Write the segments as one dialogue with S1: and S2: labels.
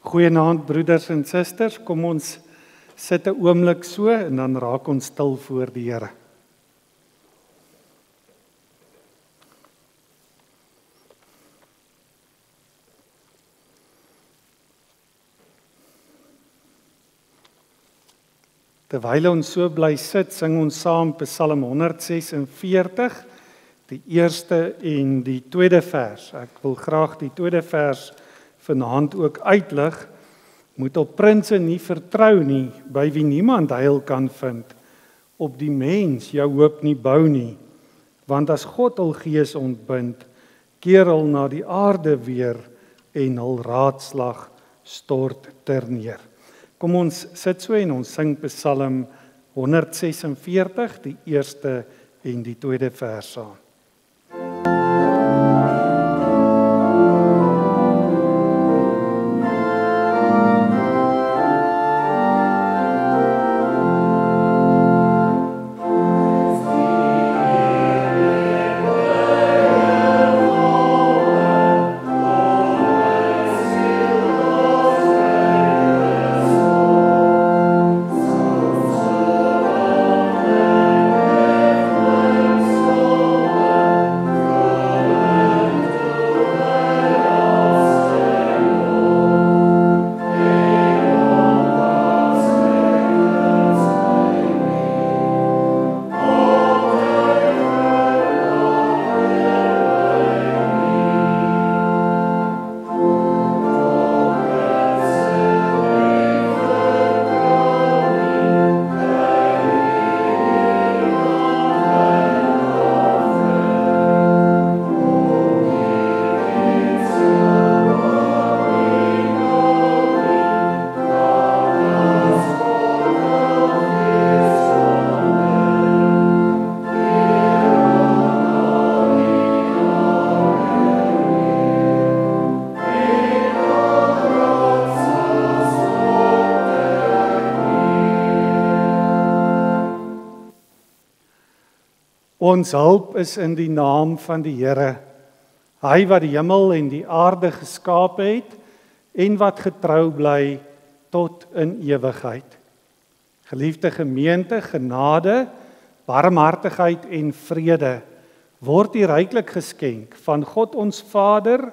S1: Goeienaand broeders en susters, kom ons sit 'n oomblik so en dan raak ons stil voor die Here. Terwyl ons so bly sit, sing ons saam Psalm 146, die eerste en die tweede vers. Ek wil graag die tweede vers vanaand ook uitlig. Moet op prinse nie vertrou nie, by wie niemand heil kan vind. Op die mens jou hoop nie bou nie, want as God hul gees ontbind, keer hul na die aarde weer en hul raadslag stort terneer. Kom ons sit so en ons sing Psalm 146, die eerste en die tweede vers saam. Ons hulp is in die naam van die Here, hy wat die hemel en die aarde geskaap het en wat getrou bly tot in ewigheid. Geliefde gemeente, genade, barmhartigheid en vrede word hier ryklik geskenk van God ons Vader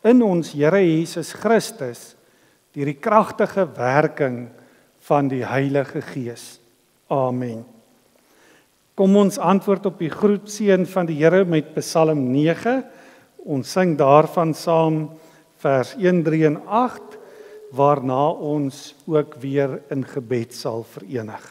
S1: in ons Here Jesus Christus deur die kragtige werking van die Heilige Gees. Amen. Kom ons antwoord op die groetseën van die Here met Psalm 9. Ons sing daarvan saam vers 1, 3 en 8, waarna ons ook weer in gebed sal verenig.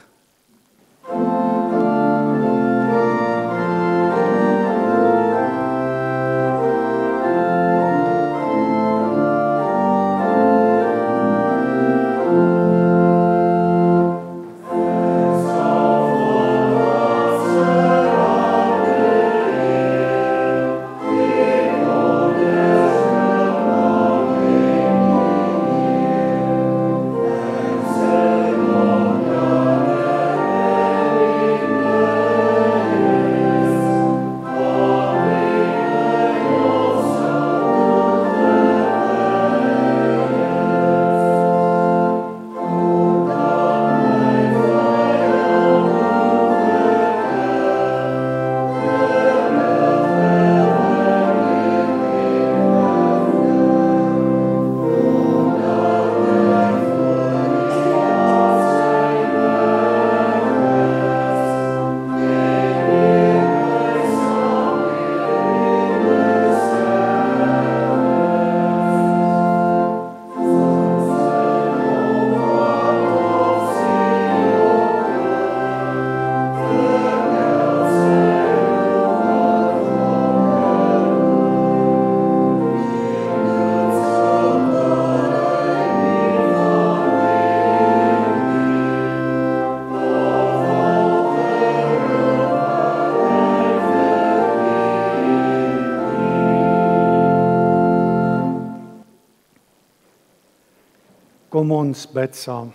S1: Kom ons bid saam.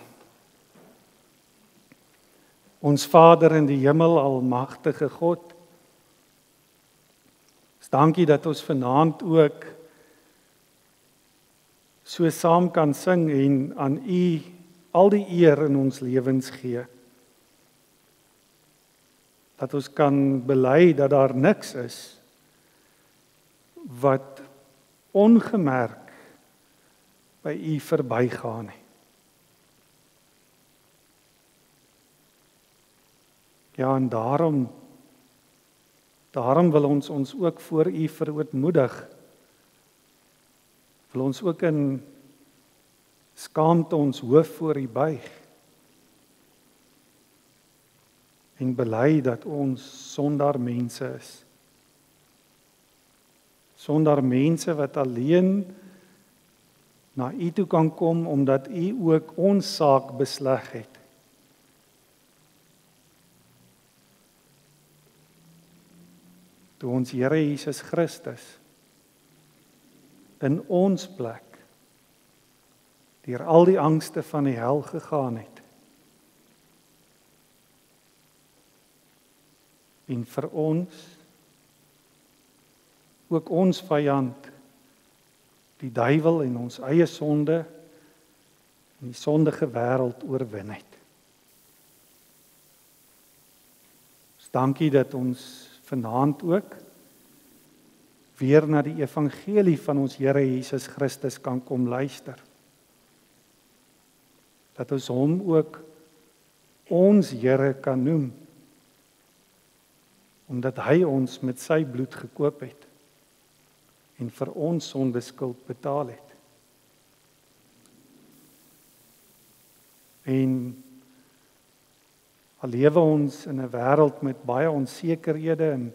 S1: Ons Vader in die hemel, almagtige God, dankie dat ons vanaand ook so saam kan sing en aan U al die eer in ons lewens gee. Dat ons kan bely dat daar niks is wat ongemerk by U verbygaan nie. Ja, en daarom wil ons ook voor U verootmoedig. Wil ons ook in skaamte ons hoof voor U buig. En bely dat ons sondaar mense is. Sondaar mense wat alleen na U toe kan kom omdat U ook ons saak besleg het. Toe ons Here Jesus Christus in ons plek deur al die angste van die hel gegaan het. En vir ons, ook ons vyand, die duiwel en ons eie sonde en die sondige wêreld oorwin het. Ons dankie dat ons vanaand ook weer na die evangelie van ons Here Jesus Christus kan kom luister. Dat ons hom ook ons Here kan noem, omdat hy ons met sy bloed gekoop het en vir ons sondeskuld betaal het. En al lewe ons in 'n wêreld met baie onsekerhede en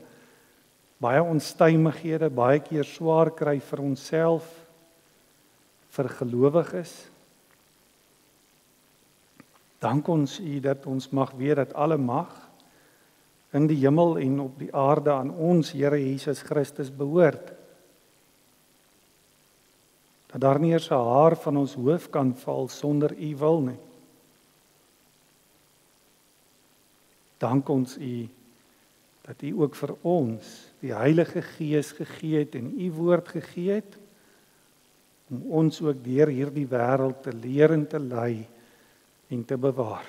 S1: baie onstuimighede, baie keer swaar kry vir onsself, vir gelowiges. Dank ons U dat ons mag weet dat alle mag in die hemel en op die aarde aan ons Here Jesus Christus behoort. Dat daar nie eers 'n haar van ons hoof kan val sonder U wil nie. Dank ons U dat U ook vir ons die Heilige Gees gegee het en U woord gegee het om ons ook deur hierdie wêreld te leer en te lei en te bewaar.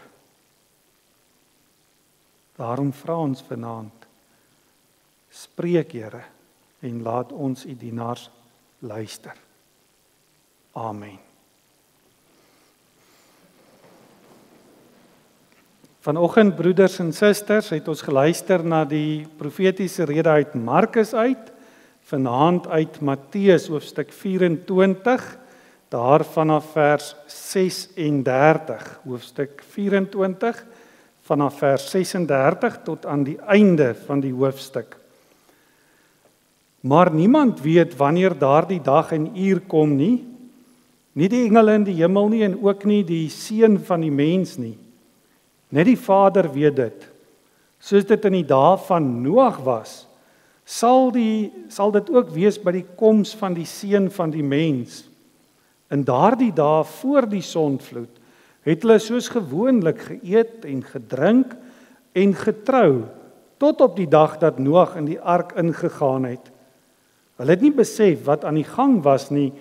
S1: Daarom vra ons vanaand, spreek Here en laat ons U dienaars luister. Amen. Vanoggend, broeders en susters, het ons geluister na die profetiese rede uit Markus uit, vanaand uit Matteus hoofstuk 24, daar vanaf vers 36, hoofstuk 24, vanaf vers 36 tot aan die einde van die hoofstuk. Maar niemand weet wanneer daardie dag en uur kom nie, nie die engele in die hemel nie en ook nie die seun van die mens nie. Net die Vader weet dit. Soos dit in die dae van Noag was, sal dit ook wees by die koms van die seun van die mens. In daardie dae voor die sondvloed het hulle soos gewoonlik geëet en gedrink en getrou tot op die dag dat Noag in die ark ingegaan het. Hulle het nie besef wat aan die gang was nie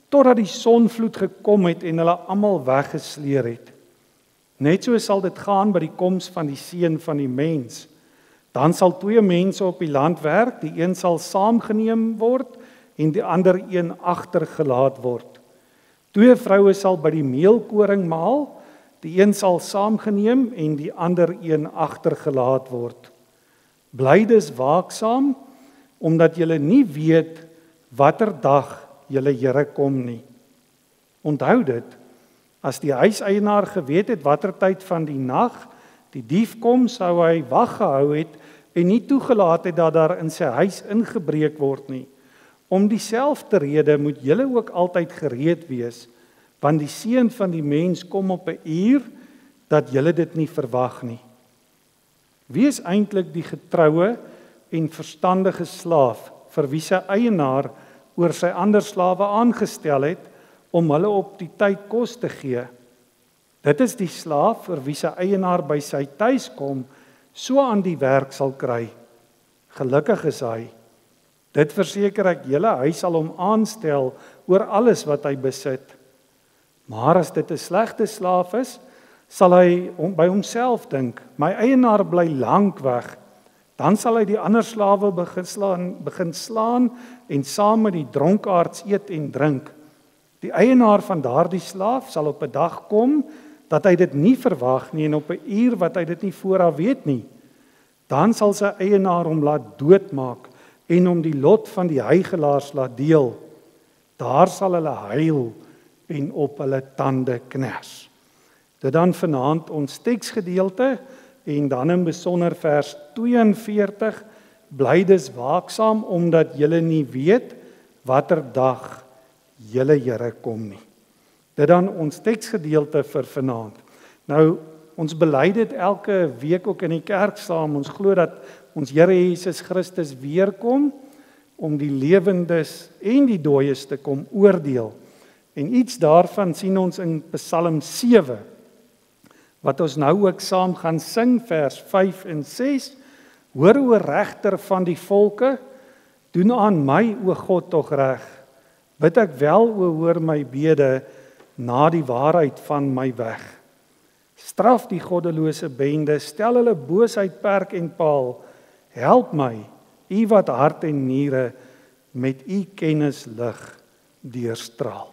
S1: totdat die sondvloed gekom het en hulle almal weggesleer het. Net so sal dit gaan by die koms van die seun van die mens. Dan sal 2 mense op die land werk, die een sal saamgeneem word en die ander een agtergelaat word. 2 vroue sal by die meelkoring maal, die een sal saamgeneem en die ander een agtergelaat word. Bly dus waaksaam, omdat julle nie weet watter dag julle Here kom nie. Onthou dit, as die huiseienaar geweet het watter tyd van die nag die dief kom, sou hy wag gehou het en nie toegelaat het dat daar in sy huis ingebreek word nie. Om dieselfde rede moet julle ook altyd gereed wees, want die seun van die mens kom op 'n uur dat julle dit nie verwag nie. Wie is eintlik die getroue en verstandige slaaf vir wie sy eienaar oor sy ander slawe aangestel het om hulle op die tyd kos te gee? Dit is die slaaf vir wie sy eienaar by sy tuis kom, so aan die werk sal kry. Gelukkig is hy. Dit verseker ek julle, hy sal hom aanstel oor alles wat hy besit. Maar as dit 'n slegte slaaf is, sal hy by homself dink, my eienaar bly lank weg. Dan sal hy die ander slawe begin slaan en saam met die dronkaards eet en drink. Die eienaar van daardie slaaf sal op 'n dag kom dat hy dit nie verwag nie en op 'n uur wat hy dit nie vooraf weet nie. Dan sal sy eienaar hom laat doodmaak en hom die lot van die huigelaars laat deel. Daar sal hulle huil en op hulle tande kners. Dit dan vanaand ons teksgedeelte en dan in besonder vers 42, bly dus waaksaam omdat julle nie weet watter dag julle Here kom nie. Dit dan ons teksgedeelte vir vanaand. Nou, ons bely dit elke week ook in die kerk saam. Ons glo dat ons Here Jesus Christus weer kom om die lewendes en die dooies te kom oordeel. En iets daarvan sien ons in Psalm 7, wat ons nou ook saam gaan sing, vers 5 en 6. Hoor o regter van die volke, doen aan my o God tog reg. Bid ek wel o hoor my bede, na die waarheid van my weg. Straf die goddelose bende, stel hulle boosheid perk en paal. Help my, u wat hart en niere met u kennis lig deurstraal.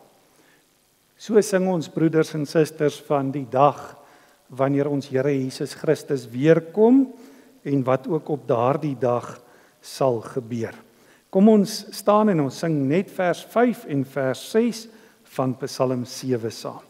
S1: So sing ons broeders en susters van die dag wanneer ons Here Jesus Christus weer kom en wat ook op daardie dag sal gebeur. Kom ons staan en ons sing net vers 5 en vers 6 van Psalm 7 saam.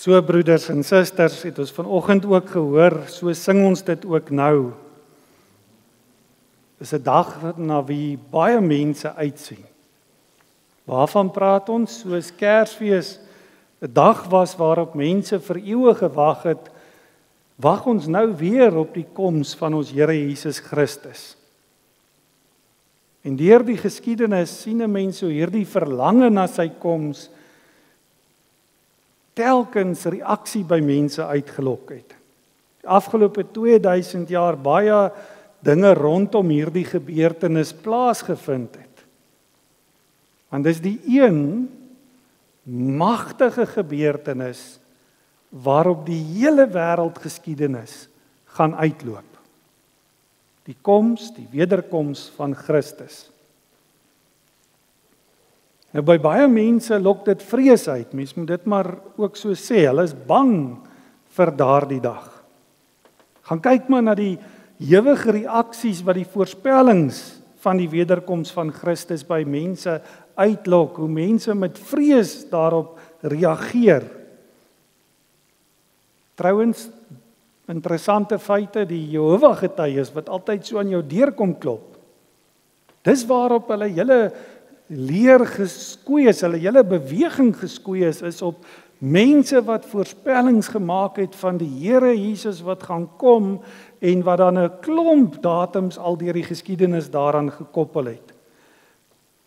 S1: So broeders en susters, het ons vanoggend ook gehoor, so sing ons dit ook nou. Dis 'n dag na wie baie mense uitsien. Waarvan praat ons? Soos Kersfees 'n dag was waarop mense vir eeue gewag het, wag ons nou weer op die koms van ons Here Jesus Christus. En deur die geskiedenis sien 'n mens hoe hierdie verlange na sy koms telkens reaksie by mense uitgelok het. Die afgelope 2000 jaar baie dinge rondom hierdie gebeurtenis plaasgevind het. Want dis die een magtige gebeurtenis waarop die hele wêreldgeskiedenis gaan uitloop. Die koms, die wederkoms van Christus. Nou by baie mense lok dit vrees uit. Mens moet dit maar ook so sê. Hulle is bang vir daardie dag. Gaan kyk maar na die ewige reaksies wat die voorspellings van die wederkoms van Christus by mense uitlok, hoe mense met vrees daarop reageer. Trouwens, interessante feite, die Jehova-getuies wat altyd so aan jou deur kom klop. Dis waarop hulle hele leer geskoei is, hulle hele beweging geskoei is op mense wat voorspellings gemaak het van die Here Jesus wat gaan kom en wat dan 'n klomp datums al deur die geskiedenis daaraan gekoppel het.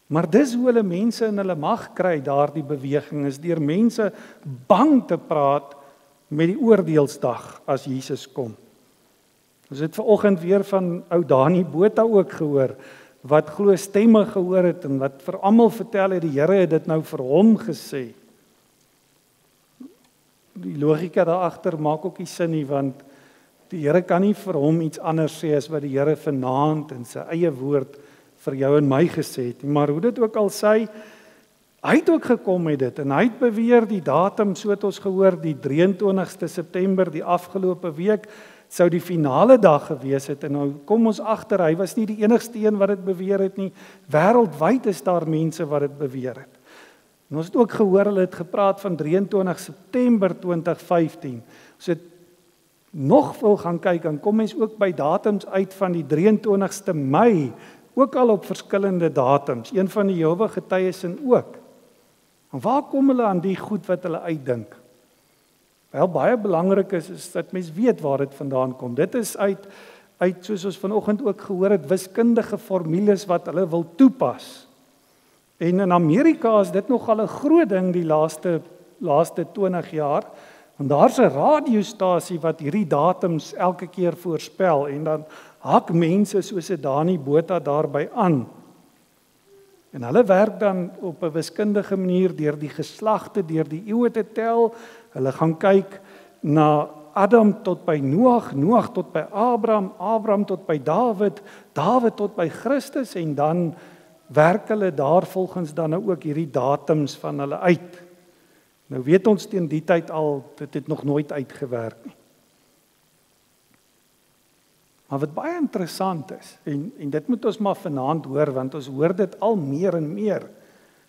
S1: Maar dis hoe hulle mense in hulle mag kry, daardie beweging is deur mense bang te praat met die oordeelsdag as Jesus kom. Ons het vanoggend weer van ou Dani Botha ook gehoor, wat glo stemme gehoor het en wat vir almal vertel het die Here het dit nou vir hom gesê. Die logika daar agter maak ook nie sin nie, want die Here kan nie vir hom iets anders sê as wat die Here vanaand in sy eie woord vir jou en my gesê het. Maar hoe dit ook al sê, hy het ook gekom met dit en hy het beweer die datum, so het ons gehoor, die 23ste September, die afgelope week, sou die finale dag gewees het. En nou kom ons agter, hy was nie die enigste een wat dit beweer het nie. Wêreldwyd is daar mense wat dit beweer het. En ons het ook gehoor, hulle het gepraat van 23 September 2015. Ons het nog wil gaan kyk, en kom mens ook by datums uit van die 23ste Mei, ook al op verskillende datums, een van die Jehova-getuies en ook. En waar kom hulle aan die goed wat hulle uitdink? Wel, baie belangrik is dat mens weet waar dit vandaan kom. Dit is uit soos ons vanoggend ook gehoor het, wiskundige formules wat hulle wil toepas. En in Amerika is dit nogal 'n groot ding die laaste 20 jaar, want daar's 'n radiostasie wat hierdie datums elke keer voorspel en dan hak mense soos 'n Dani Botha daarby aan. En hulle werk dan op 'n wiskundige manier deur die geslagte, deur die eeue te tel. Hulle gaan kyk na Adam tot by Noag, Noag tot by Abraham, Abraham tot by Dawid, Dawid tot by Christus en dan werk hulle daar volgens dan nou ook hierdie datums van hulle uit. Nou weet ons teen die tyd al, dit het nog nooit uitgewerk nie. Maar wat baie interessant is, en dit moet ons maar vanaand hoor, want ons hoor dit al meer en meer,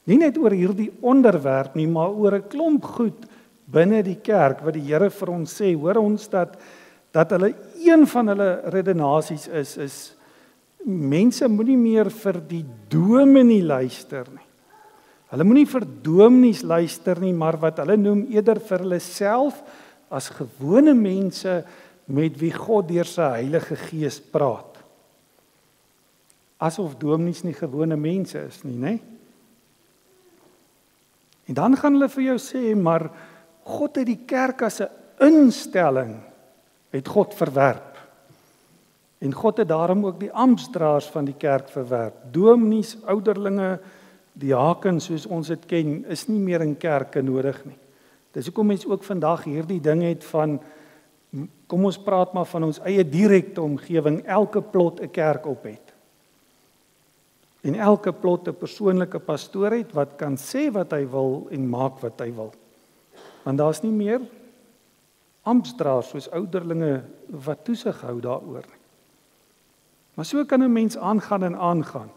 S1: nie net oor hierdie onderwerp nie, maar oor 'n klomp goed binne die kerk, wat die Here vir ons sê, hoor ons dat hulle, een van hulle redenasies is mense moenie meer vir die dominee luister nie. Hulle moenie vir dominees luister nie, maar wat hulle noem eerder vir hulle self as gewone mense met wie God deur sy Heilige Gees praat. Asof dominees nie gewone mense is nie, né? En dan gaan hulle vir jou sê, maar God het die kerk as 'n instelling het God verwerp. En God het daarom ook die amptdraers van die kerk verwerp. Dominees, ouderlinge, diakens soos ons dit ken, is nie meer in kerke nodig nie. Dis hoekom mense ook vandag hierdie ding het van, kom ons praat maar van ons eie direkte omgewing, elke plot 'n kerk op het. En elke plot 'n persoonlike pastoor het wat kan sê wat hy wil en maak wat hy wil. Want daar's nie meer amptdraers soos ouderlinge wat toesig hou daaroor nie. Maar so kan 'n mens aangaan en aangaan.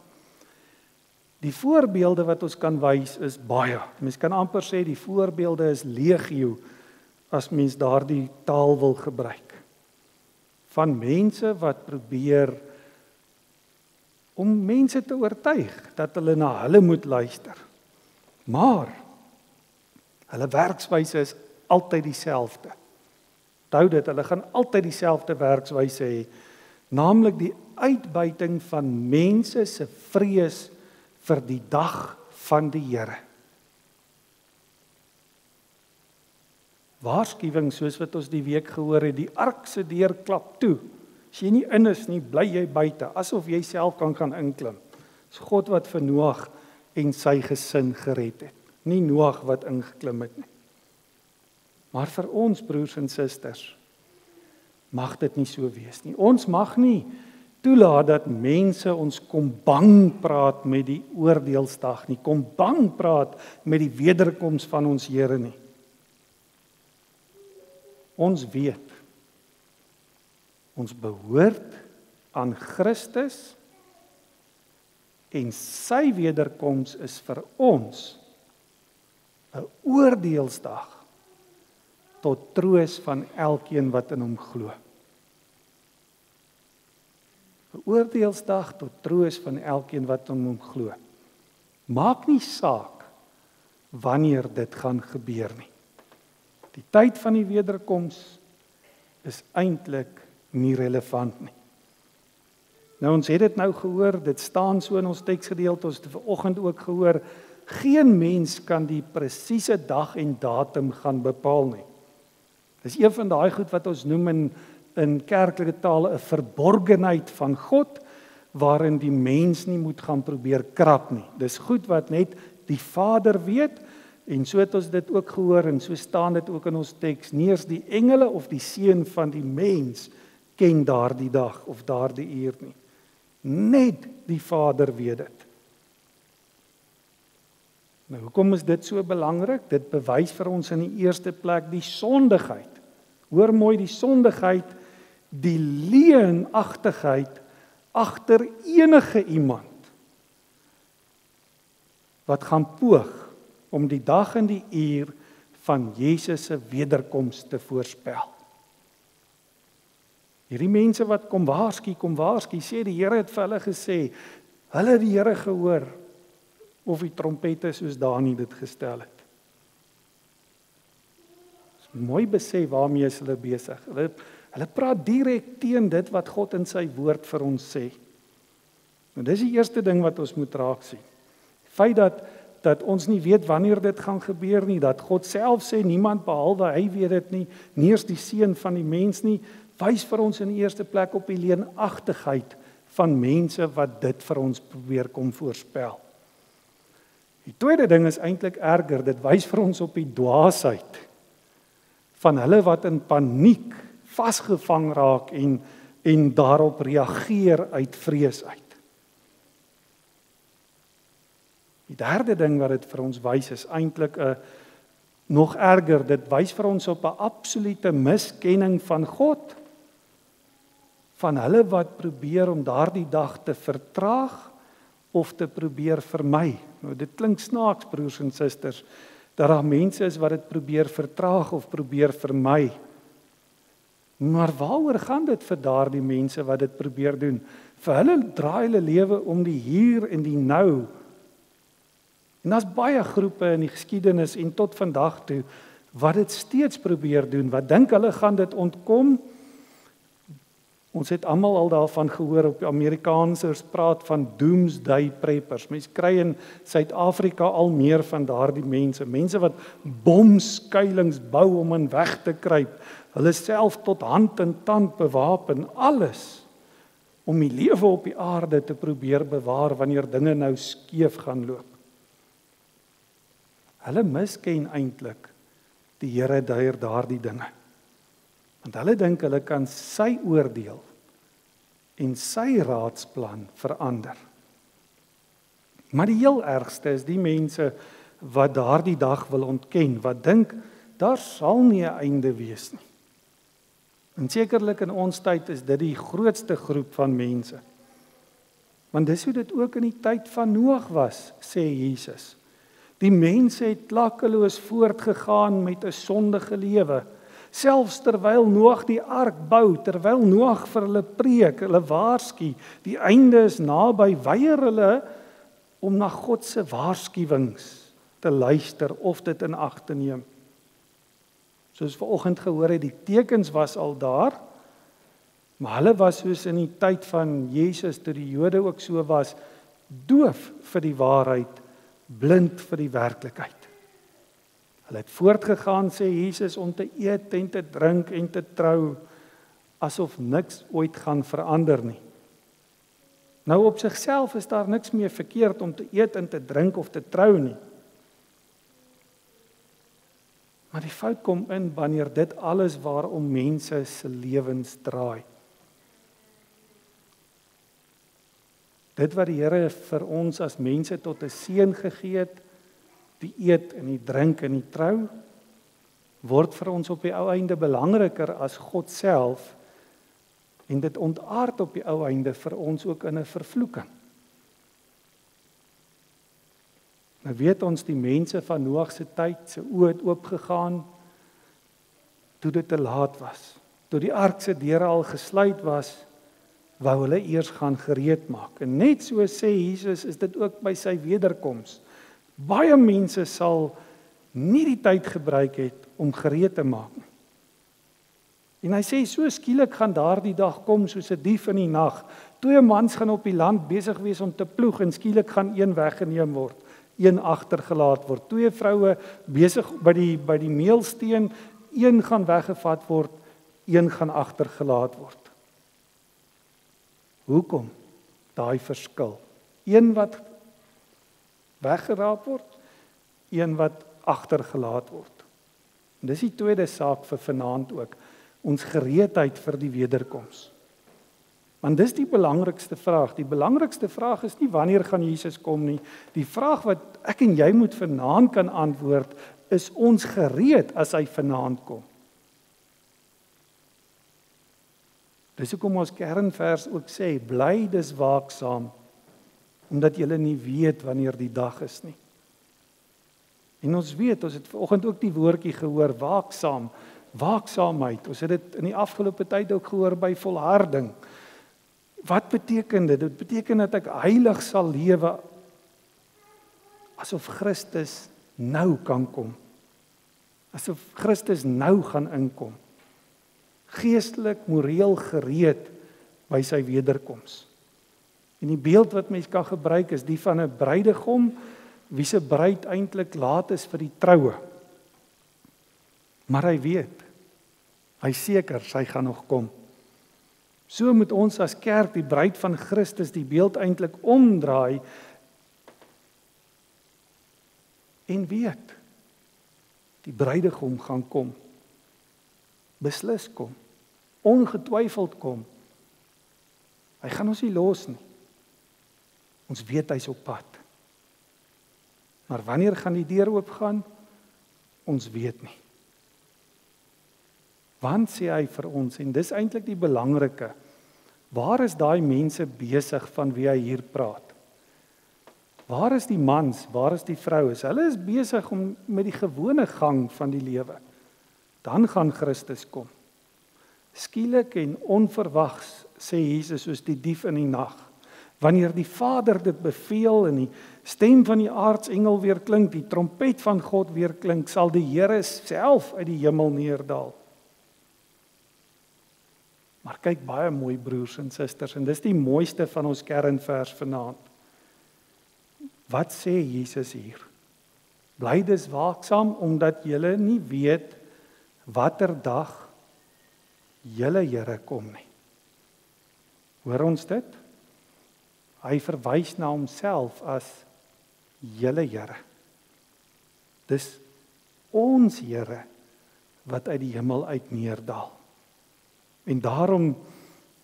S1: Die voorbeelde wat ons kan wys is baie. Mens kan amper sê die voorbeelde is legio as mens daardie taal wil gebruik. Van mense wat probeer om mense te oortuig dat hulle na hulle moet luister. Maar hulle werkswyse is altyd dieselfde. Onthou dit, hulle gaan altyd dieselfde werkswyse hê, naamlik die uitbuiting van mense se vrees vir die dag van die Here. Waarskuwing soos wat ons die week gehoor het, die ark se deur klap toe. As jy nie in is nie, bly jy buite, asof jy self kan gaan inklim. Dis God wat vir Noag en sy gesin gered het, nie Noag wat ingeklim het nie. Maar vir ons broers en susters mag dit nie so wees nie. Ons mag nie toelaat dat mense ons kom bang praat met die oordeelsdag nie, kom bang praat met die wederkoms van ons Here nie. Ons weet, ons behoort aan Christus en sy wederkoms is vir ons 'n oordeelsdag tot troos van elkeen wat in hom glo. 'n Oordeelsdag tot troos van elkeen wat in hom glo. Maak nie saak wanneer dit gaan gebeur nie. Die tyd van die wederkoms is eintlik nie relevant nie. Nou ons het dit nou gehoor, dit staan so in ons teksgedeelte, ons het vanoggend ook gehoor, geen mens kan die presiese dag en datum gaan bepaal nie. Dis een van daai goed wat ons noem in kerklike taal 'n verborgenheid van God, waarin die mens nie moet gaan probeer krap nie. Dis goed wat net die Vader weet, en so het ons dit ook gehoor, en so staan dit ook in ons teks, nie eers die engele of die seun van die mens ken daardie dag of daardie uur nie. Net die Vader weet dit. Nou, hoekom is dit so belangrik? Dit bewys vir ons in die eerste plek die sondigheid. Hoor mooi, die sondigheid, die leuenagtigheid agter enige iemand wat gaan poog om die dag en die uur van Jesus se wederkoms te voorspel. Hierdie mense wat kom waarsku, sê die Here het vir hulle gesê, hulle het die Here gehoor, of die trompette soos Daniël dit gestel het. Dis mooi besef waarmee is hulle besig. Hulle praat direk teen dit wat God in sy woord vir ons sê. Nou dis die eerste ding wat ons moet raak sien. Die feit dat ons nie weet wanneer dit gaan gebeur nie, dat God self sê niemand behalwe hy weet dit nie, nie eens die seun van die mens nie, wys vir ons in die eerste plek op die leuenagtigheid van mense wat dit vir ons probeer kom voorspel. Die tweede ding is eintlik erger, dit wys vir ons op die dwaasheid van hulle wat in paniek vasgevang raak en daarop reageer uit vrees uit. Die derde ding wat dit vir ons wys is eintlik nog erger, dit wys vir ons op 'n absolute miskenning van God, van hulle wat probeer om daardie dag te vertraag of te probeer vermy. Nou dit klink snaaks, broers en susters, dat daar mense is wat dit probeer vertraag of probeer vermy. Maar waaroor gaan dit vir daardie mense wat dit probeer doen? Vir hulle draai hulle lewe om die hier en die nou. En daar's baie groepe in die geskiedenis en tot vandag toe wat dit steeds probeer doen, wat dink hulle gaan dit ontkom. Ons het almal al daarvan gehoor, op die Amerikaners praat van doomsday preppers. Mense kry in Suid-Afrika al meer van daardie mense wat bomskuilings bou om in weg te kruip. Hulle self tot hand en tand bewapen, alles om die lewe op die aarde te probeer bewaar wanneer dinge nou skeef gaan loop. Hulle misken eintlik die Here deur daardie dinge. Want hulle dink hulle kan sy oordeel en sy raadsplan verander. Maar die heel ergste is die mense wat daardie dag wil ontken, wat dink daar sal nie 'n einde wees nie. En sekerlik in ons tyd is dit die grootste groep van mense. Want dis hoe dit ook in die tyd van Noag was, sê Jesus. Die mense het klakkeloos voortgegaan met 'n sondige lewe. Selfs terwyl Noag die ark bou, terwyl Noag vir hulle preek, hulle waarsku, die einde is naby, weier hulle om na God se waarskuwings te luister of dit in ag te neem. Soos vanoggend gehoor het, die tekens was al daar, maar hulle was soos in die tyd van Jesus, toe die Jode ook so was, doof vir die waarheid, blind vir die werklikheid. Hulle het voortgegaan, sê Jesus, om te eet en te drink en te trou, asof niks ooit gaan verander nie. Nou op sigself is daar niks meer verkeerd om te eet en te drink of te trou nie. Maar die fout kom in wanneer dit alles waarom mense se lewens draai. Dit wat die Here vir ons as mense tot 'n seën gegee het, die eet en die drink en die trou, word vir ons op die ou einde belangriker as God self En dit ontaard op die ou einde vir ons ook in 'n vervloeking. Nou weet ons die mense van Noag se tyd, se oë het oopgegaan toe dit te laat was. Toe die ark se deure al gesluit was, wou hulle eers gaan gereed maak. En net so sê Jesus, is dit ook by sy wederkoms. Baie mense sal nie die tyd gebruik het om gereed te maak nie. En hy sê, so skielik gaan daardie dag kom soos 'n dief in die nag. 2 mans gaan op die land besig wees om te ploeg en skielik gaan een weggeneem word, een agtergelaat word. 2 vroue besig by die meelsteen, een gaan weggevat word, een gaan agtergelaat word. Hoekom daai verskil? Een wat weggeraap word, een wat agtergelaat word. En dis die tweede saak vir vanaand ook, ons gereedheid vir die wederkoms. Want dis die belangrikste vraag. Die belangrikste vraag is nie wanneer gaan Jesus kom nie. Die vraag wat ek en jy moet vanaand kan antwoord, is ons gereed as hy vanaand kom? Dis hoekom ons kernvers ook sê, bly dis waaksaam, omdat julle nie weet wanneer die dag is nie. En ons weet, ons het vanoggend ook die woordjie gehoor, waaksaam, waaksaamheid. Ons het dit in die afgelope tyd ook gehoor by volharding. Wat beteken dit? Dit beteken dat ek heilig sal lewe, asof Christus nou kan kom. Asof Christus nou gaan inkom. Geestelik, moreel gereed by sy wederkoms. En die beeld wat mens kan gebruik is die van 'n bruidegom wie se bruid eintlik laat is vir die troue. Maar hy weet, hy seker sy gaan nog kom. So moet ons as kerk die bruid van Christus die beeld eintlik omdraai en weet, die bruidegom gaan kom. Beslis kom. Ongetwyfeld kom. Hy gaan ons nie los nie. Ons weet hy's op pad. Maar wanneer gaan die deur oopgaan? Ons weet nie. Want sê hy vir ons, en dis eintlik die belangrike, waar is daai mense besig van wie hy hier praat? Waar is die mans, waar is die vroues? Hulle is besig om met die gewone gang van die lewe. Dan gaan Christus kom. Skielik en onverwags, sê Jesus, soos die dief in die nag. Wanneer die Vader dit beveel en die stem van die aartsengel weer klink, die trompet van God weer klink, sal die Here self uit die hemel neerdal. Maar kyk baie mooi broers en susters, en dis die mooiste van ons kernvers vanaand. Wat sê Jesus hier? Bly dus waaksaam, omdat julle nie weet watter dag julle Here kom nie. Hoor ons dit? Hy verwys na homself as julle Here. Dis ons Here wat uit die hemel uit neerdal. En daarom,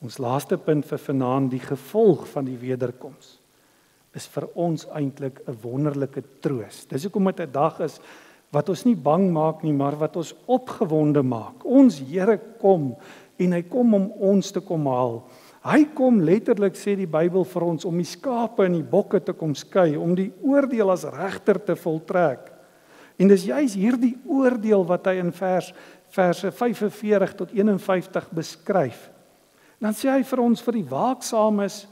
S1: ons laaste punt vir vanaand, die gevolg van die wederkoms, is vir ons eintlik 'n wonderlike troos. Dis hoekom dit 'n dag is wat ons nie bang maak nie, maar wat ons opgewonde maak. Ons Here kom, en hy kom om ons te kom haal. Hy kom letterlik, sê die Bybel vir ons, om die skape en die bokke te kom skei, om die oordeel as regter te voltrek. En dis juis hierdie oordeel wat hy in verse 45 tot 51 beskryf. Dan sê hy vir ons, vir die waaksames,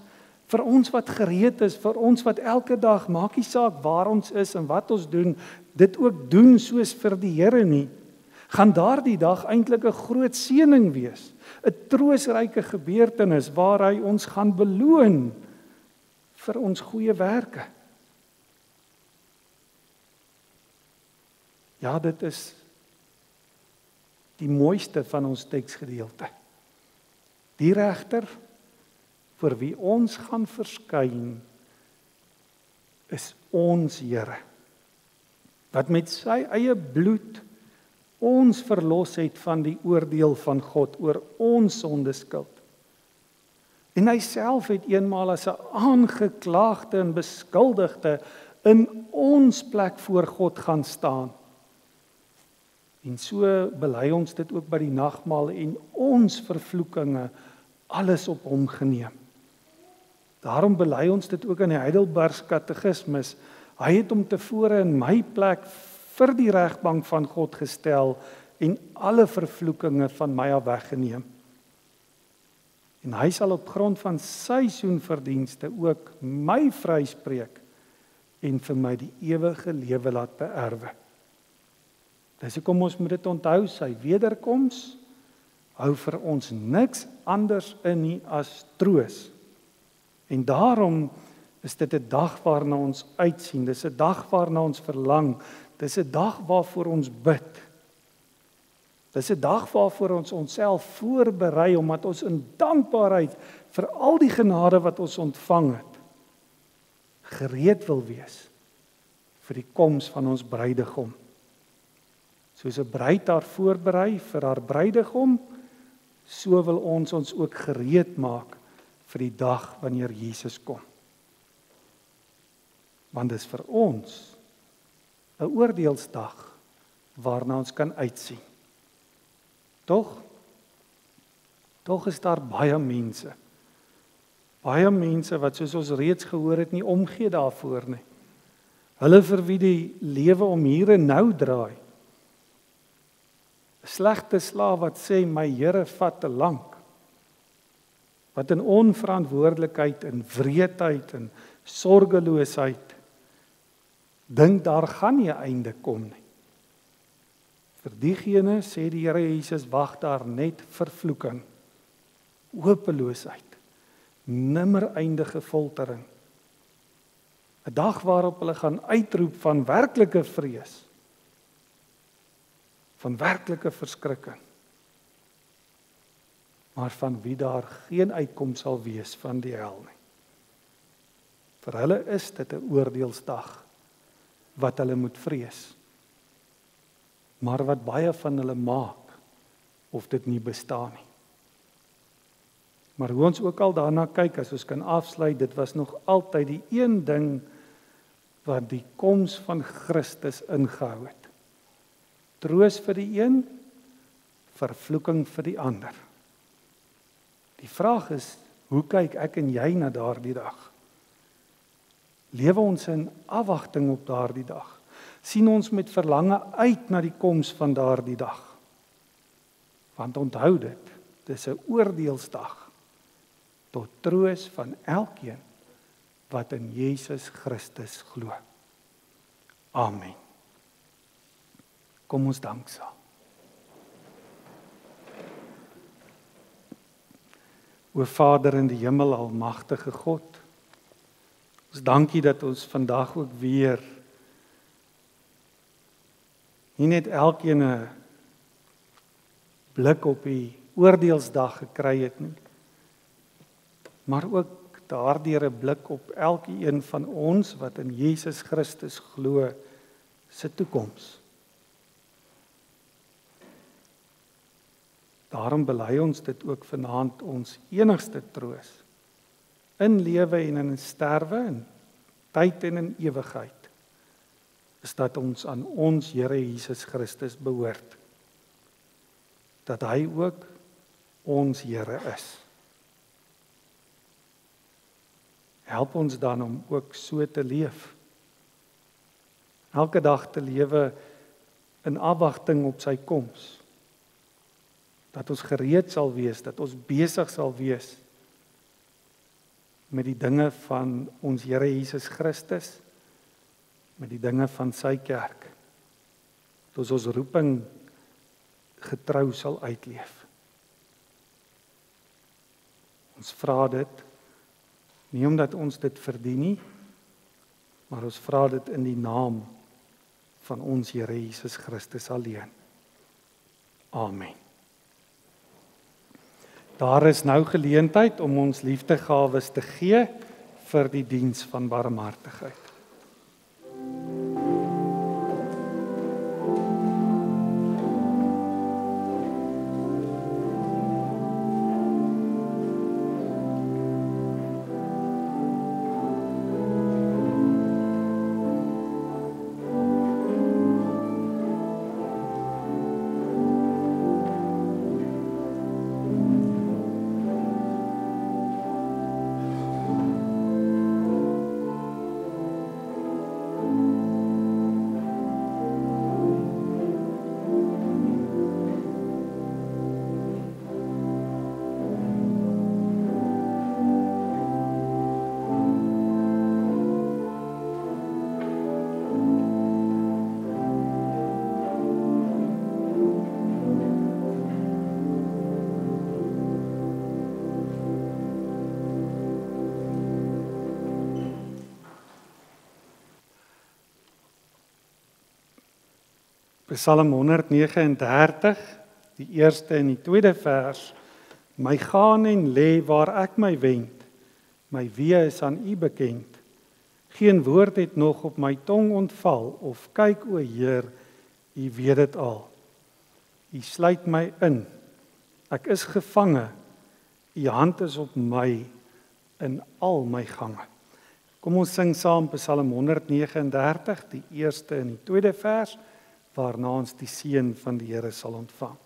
S1: vir ons wat gereed is, vir ons wat elke dag, maak nie saak waar ons is en wat ons doen, dit ook doen soos vir die Here nie, gaan daardie dag eintlik 'n groot seëning wees, 'n troosryke gebeurtenis waar hy ons gaan beloon vir ons goeie werke. Ja, dit is die mooiste van ons teksgedeelte. Die regter vir wie ons gaan verskyn is ons Here, wat met sy eie bloed ons verlos het van die oordeel van God oor ons sondeskuld. En hy self het eenmaal as 'n aangeklaagde en beskuldigde in ons plek voor God gaan staan. En so bely ons dit ook by die nagmaal, en ons vervloekinge, alles op hom geneem. Daarom bely ons dit ook in die Heidelberg Katekismus. Hy het hom tevore in my plek vir die regbank van God gestel en alle vervloekinge van my af weggeneem. En hy sal op grond van sy soenverdienste ook my vryspreek en vir my die ewige lewe laat beerwe. Dis hoekom ons moet dit onthou, sy wederkoms hou vir ons niks anders in nie as troos. En daarom is dit 'n dag waarna ons uitsien, dis 'n dag waarna ons verlang, dis 'n dag waarvoor ons bid. Dis 'n dag waarvoor ons onsself voorberei, omdat ons in dankbaarheid vir al die genade wat ons ontvang het, gereed wil wees vir die koms van ons bruidegom. Soos 'n bruid haar voorberei vir haar bruidegom, so wil ons ook gereed maak vir die dag wanneer Jesus kom. Want dis vir ons 'n oordeelsdag waarna ons kan uitsien. Tog is daar baie mense wat soos ons reeds gehoor het nie omgee daarvoor nie. Hulle vir wie die lewe om hier en nou draai. 'n Slegte slaaf wat sê my Here vat te lank. Wat in onverantwoordelikheid en wreedheid en sorgeloosheid dink daar gaan nie 'n einde kom nie. Vir diegene sê die Here Jesus wag daar net vervloeking, hopeloosheid, nimmer eindige foltering. 'n Dag waarop hulle gaan uitroep van werklike vrees, van werklike verskrikking, maar van wie daar geen uitkoms sal wees van die hel nie. Vir hulle is dit 'n oordeelsdag wat hulle moet vrees, maar wat baie van hulle maak of dit nie bestaan nie. Maar hoe ons ook al daarna kyk, as ons kan afsluit, dit was nog altyd die een ding wat die koms van Christus ingehou het. Troos vir die een, vervloeking vir die ander. Die vraag is, hoe kyk ek en jy na daardie dag? Lewe ons in afwagting op daardie dag? Sien ons met verlange uit na die koms van daardie dag? Want onthou dit, dis 'n oordeelsdag tot troos van elkeen wat in Jesus Christus glo. Amen. Kom ons dank saam. O Vader in die hemel, almagtige God, ons dankie dat ons vandag ook weer nie net elkeen 'n blik op die oordeelsdag gekry het nie, maar ook daardeur 'n blik op elkeen van ons wat in Jesus Christus glo se toekoms. Daarom bely ons dit ook vanaand ons enigste troos in lewe en in sterwe, in tyd en in ewigheid, is dat ons aan ons Here Jesus Christus behoort. Dat hy ook ons Here is. Help ons dan om ook so te leef. Elke dag te lewe in afwagting op sy koms. Dat ons gereed sal wees, dat ons besig sal wees met die dinge van ons Here Jesus Christus, met die dinge van sy kerk. Dat ons roeping getrou sal uitleef. Ons vra dit nie omdat ons dit verdien nie, maar ons vra dit in die naam van ons Here Jesus Christus alleen. Amen. Daar is nou geleentheid om ons liefdegawes te gee vir die diens van barmhartigheid. Psalm 139, die eerste en die tweede vers. My gaan en lê waar ek my wend, my weë is aan U bekend. Geen woord het nog op my tong ontval, of kyk o Heer, U weet dit al. U sluit my in, ek is gevange, U hand is op my in al my gange. Kom ons sing saam Psalm 139, die eerste en die tweede vers, waarna ons die seën van die Here sal ontvang.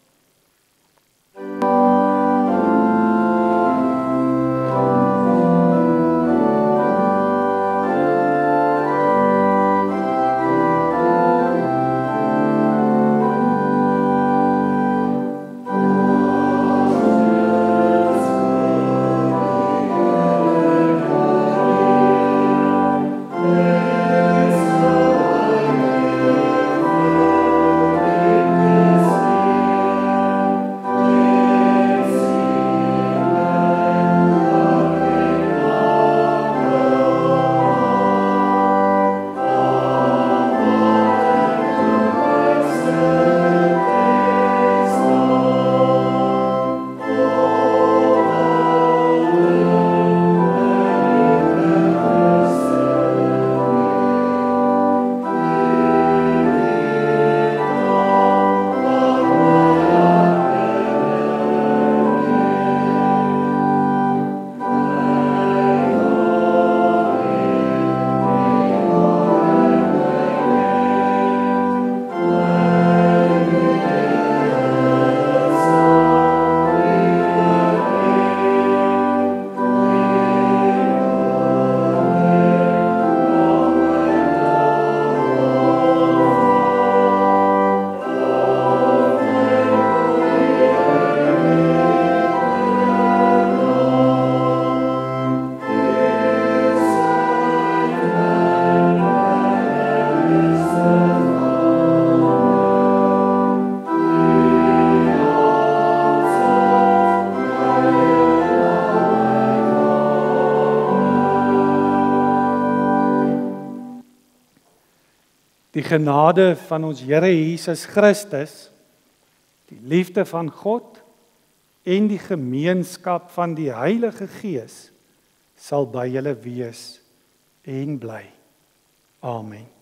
S1: Die genade van ons Here Jesus Christus, die liefde van God en die gemeenskap van die Heilige Gees sal by julle wees en bly. Amen.